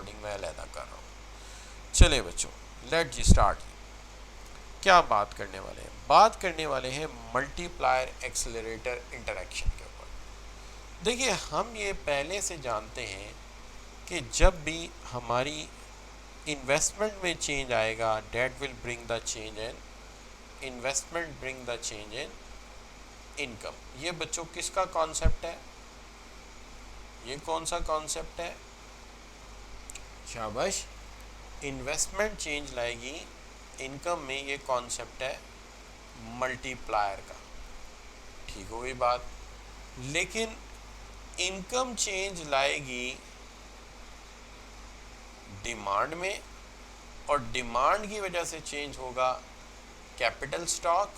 Corresponding मैं अलहदा कर रहा हूँ। चले बच्चों, लेट जी स्टार्ट। क्या बात करने वाले हैं? बात करने वाले हैं मल्टीप्लायर एक्सेलरेटर इंटरेक्शन के ऊपर। देखिए, हम ये पहले से जानते हैं कि जब भी हमारी इन्वेस्टमेंट में चेंज आएगा, that will bring the change in investment, bring the change in income. ये बच्चों किसका कॉन्सेप्ट है? ये कौन सा कॉन्सेप्ट है? शाबाश, इन्वेस्टमेंट चेंज लाएगी इनकम में। ये कॉन्सेप्ट है मल्टीप्लायर का। ठीक हो गई बात। लेकिन इनकम चेंज लाएगी डिमांड में, और डिमांड की वजह से चेंज होगा कैपिटल स्टॉक,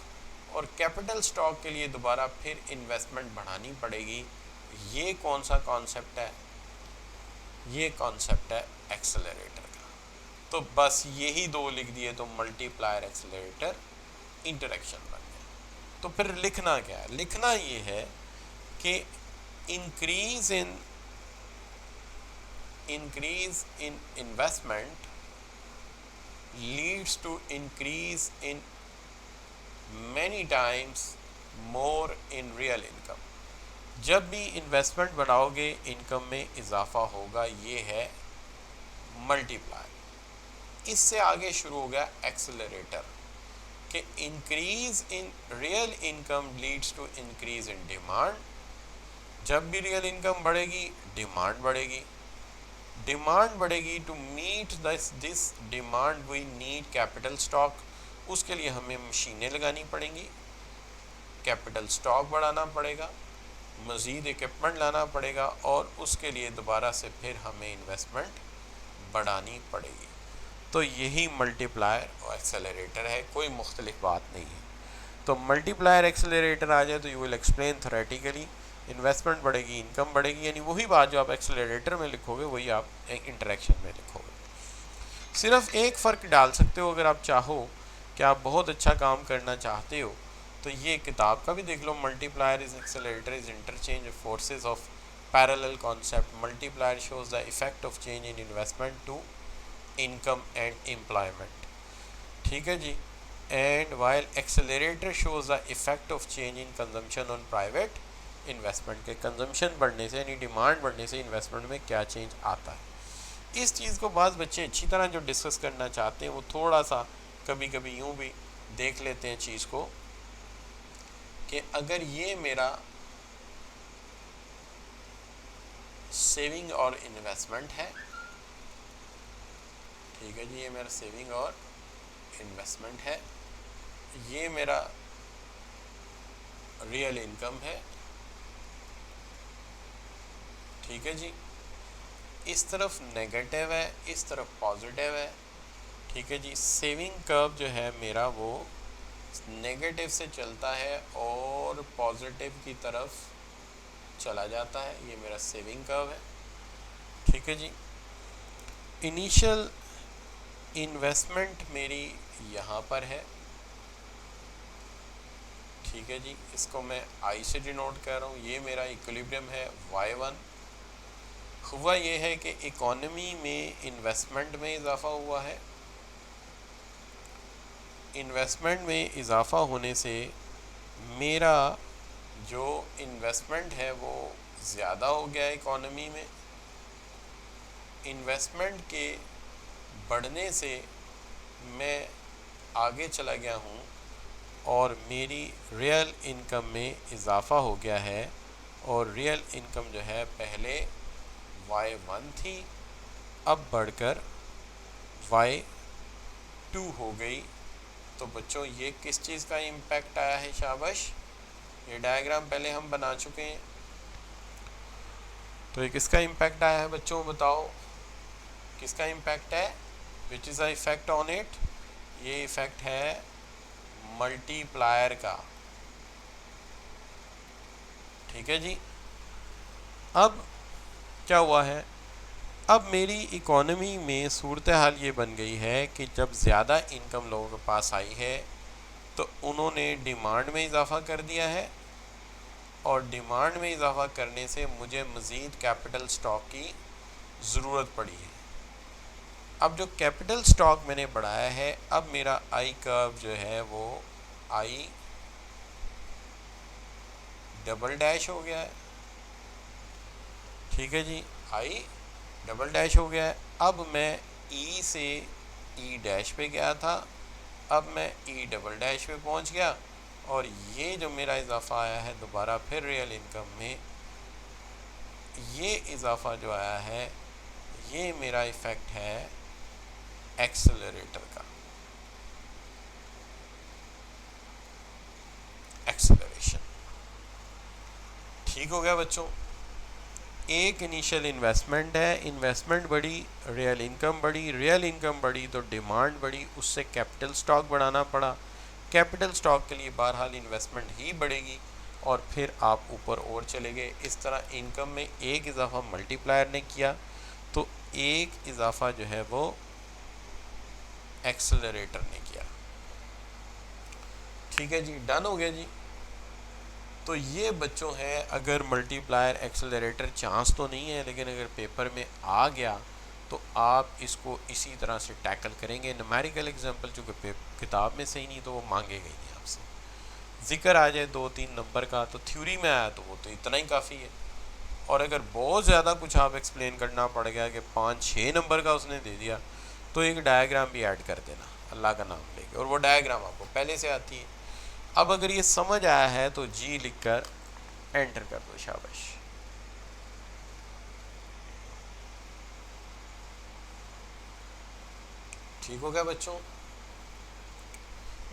और कैपिटल स्टॉक के लिए दोबारा फिर इन्वेस्टमेंट बढ़ानी पड़ेगी। ये कौन सा कॉन्सेप्ट है? ये कॉन्सेप्ट है एक्सेलरेटर का। तो बस यही दो लिख दिए तो मल्टीप्लायर एक्सेलरेटर इंटरेक्शन बन गया। तो फिर लिखना क्या है? लिखना ये है कि increase in investment leads to increase in many times more in real income। जब भी इन्वेस्टमेंट बढ़ाओगे इनकम में इजाफा होगा। ये है मल्टीप्लायर। इससे आगे शुरू हो गया एक्सेलरेटर कि increase in real income leads to increase in demand. जब भी रियल इनकम बढ़ेगी डिमांड बढ़ेगी। डिमांड बढ़ेगी, to meet this demand we need capital stock. उसके लिए हमें मशीनें लगानी पड़ेंगी, कैपिटल स्टॉक बढ़ाना पड़ेगा, मज़ीद इक्विपमेंट लाना पड़ेगा, और उसके लिए दोबारा से फिर हमें इन्वेस्टमेंट बढ़ानी पड़ेगी। तो यही मल्टीप्लायर और एक्सेलरेटर है, कोई मुख्तलिफ बात नहीं है। तो मल्टीप्लायर एक्सेलरेटर आ जाए तो you will explain theoretically. Investment बढ़ेगी, इनकम बढ़ेगी, यानी वही बात जो आप एक्सेलरेटर में लिखोगे वही आप इंटरेक्शन में लिखोगे। सिर्फ एक फ़र्क डाल सकते हो, अगर आप चाहो कि आप बहुत अच्छा काम करना चाहते हो तो ये किताब का भी देख लो, multiplier is accelerator is interchange of forces of parallel concept. Multiplier shows the effect of change in investment to income and employment. ठीक है जी। And while accelerator shows the effect of change in consumption on private investment, के consumption बढ़ने से यानी demand बढ़ने से investment में क्या चेंज आता है। इस चीज़ को बाद बच्चे अच्छी तरह जो डिस्कस करना चाहते हैं वो थोड़ा सा कभी कभी यूँ भी देख लेते हैं चीज़ को कि अगर ये मेरा सेविंग और इन्वेस्टमेंट है, ठीक है जी, ये मेरा सेविंग और इन्वेस्टमेंट है, ये मेरा रियल इनकम है, ठीक है जी, इस तरफ नेगेटिव है, इस तरफ पॉजिटिव है, ठीक है जी। सेविंग कर्व जो है मेरा वो नेगेटिव से चलता है और पॉजिटिव की तरफ चला जाता है, ये मेरा सेविंग कर्व है, ठीक है जी। इनिशियल इन्वेस्टमेंट मेरी यहाँ पर है, ठीक है जी, इसको मैं आई से डिनोट कर रहा हूँ। ये मेरा इक्विलिब्रियम है y1। हुआ ये है कि इकोनॉमी में इन्वेस्टमेंट में इजाफा हुआ है, इन्वेस्टमेंट में इजाफा होने से मेरा जो इन्वेस्टमेंट है वो ज़्यादा हो गया है इकोनॉमी में। इन्वेस्टमेंट के बढ़ने से मैं आगे चला गया हूँ और मेरी रियल इनकम में इजाफा हो गया है, और रियल इनकम जो है पहले y1 थी, अब बढ़कर y2 हो गई। तो बच्चों ये किस चीज़ का इम्पैक्ट आया है? शाबाश, ये डायग्राम पहले हम बना चुके हैं। तो ये किसका इम्पैक्ट आया है बच्चों, बताओ किसका इम्पैक्ट है? Which is the effect on it? ये इफेक्ट है मल्टीप्लायर का, ठीक है जी। अब क्या हुआ है, अब मेरी इकोनॉमी में सूरत हाल ये बन गई है कि जब ज़्यादा इनकम लोगों के पास आई है तो उन्होंने डिमांड में इजाफ़ा कर दिया है, और डिमांड में इजाफ़ा करने से मुझे मज़ीद कैपिटल स्टॉक की ज़रूरत पड़ी है। अब जो कैपिटल स्टॉक मैंने बढ़ाया है, अब मेरा आई कर्व जो है वो आई डबल डैश हो गया है। ठीक है जी, आई डबल डैश हो गया है। अब मैं ई से ई डैश पे गया था, अब मैं ई डबल डैश पे पहुंच गया, और ये जो मेरा इजाफा आया है दोबारा फिर रियल इनकम में, ये इजाफा जो आया है ये मेरा इफेक्ट है एक्सेलरेटर का, एक्सेलरेशन। ठीक हो गया बच्चों। एक इनिशियल इन्वेस्टमेंट है, इन्वेस्टमेंट बढ़ी, रियल इनकम बढ़ी, रियल इनकम बढ़ी तो डिमांड बढ़ी, उससे कैपिटल स्टॉक बढ़ाना पड़ा। कैपिटल स्टॉक के लिए बहरहाल इन्वेस्टमेंट ही बढ़ेगी, और फिर आप ऊपर और चले गए। इस तरह इनकम में एक इजाफा मल्टीप्लायर ने किया, तो एक इजाफा जो है वो एक्सेलरेटर ने किया। ठीक है जी, डन हो गया जी। तो ये बच्चों है, अगर मल्टीप्लायर एक्सेलरेटर चांस तो नहीं है, लेकिन अगर पेपर में आ गया तो आप इसको इसी तरह से टैकल करेंगे। न्यूमेरिकल एग्जांपल चूँकि किताब में सही नहीं तो वो मांगेगा ही नहीं आपसे। जिक्र आ जाए 2-3 नंबर का तो थ्योरी में आया तो वो तो इतना ही काफ़ी है, और अगर बहुत ज़्यादा कुछ आप एक्सप्लेन करना पड़ गया कि 5-6 नंबर का उसने दे दिया, तो एक डायग्राम भी ऐड कर देना अल्लाह का नाम लेके, और वो डायग्राम आपको पहले से आती है। अब अगर ये समझ आया है तो जी लिखकर एंटर कर दो, शाबाश। ठीक हो गया बच्चों।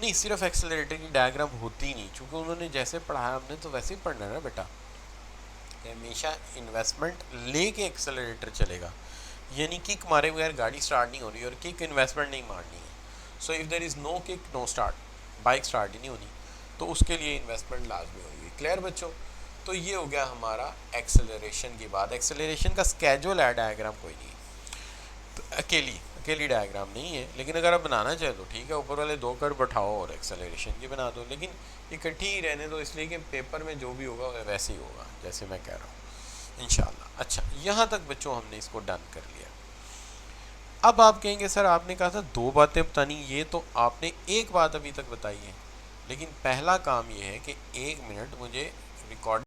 नहीं, सिर्फ एक्सेलरेटर की डायग्राम होती नहीं, क्योंकि उन्होंने जैसे पढ़ाया हमने तो वैसे ही पढ़ना है ना बेटा। हमेशा इन्वेस्टमेंट लेके एक्सेलरेटर चलेगा, यानी किक मारे बगैर गाड़ी स्टार्ट नहीं हो रही, और किक इन्वेस्टमेंट नहीं मारनी है। So if there is no kick no start, bike start ही नहीं होनी, तो उसके लिए इन्वेस्टमेंट लाजमी होगी। क्लियर बच्चों। तो ये हो गया हमारा एक्सेलरेशन की बात। एक्सेलरेशन का स्केड्यूल है, डायग्राम कोई नहीं, तो अकेली डायग्राम नहीं है, लेकिन अगर आप बनाना चाहे तो ठीक है, ऊपर वाले 2 कर बैठाओ और एक्सेलरेशन की बना दो, लेकिन इकट्ठी ही रहने दो, इसलिए कि पेपर में जो भी होगा वैसे ही होगा जैसे मैं कह रहा हूँ इंशाल्लाह। अच्छा, यहाँ तक बच्चों हमने इसको डन कर लिया। अब आप कहेंगे सर आपने कहा था 2 बातें बतानी, ये तो आपने एक बात अभी तक बताई है, लेकिन पहला काम ये है कि 1 मिनट मुझे रिकॉर्ड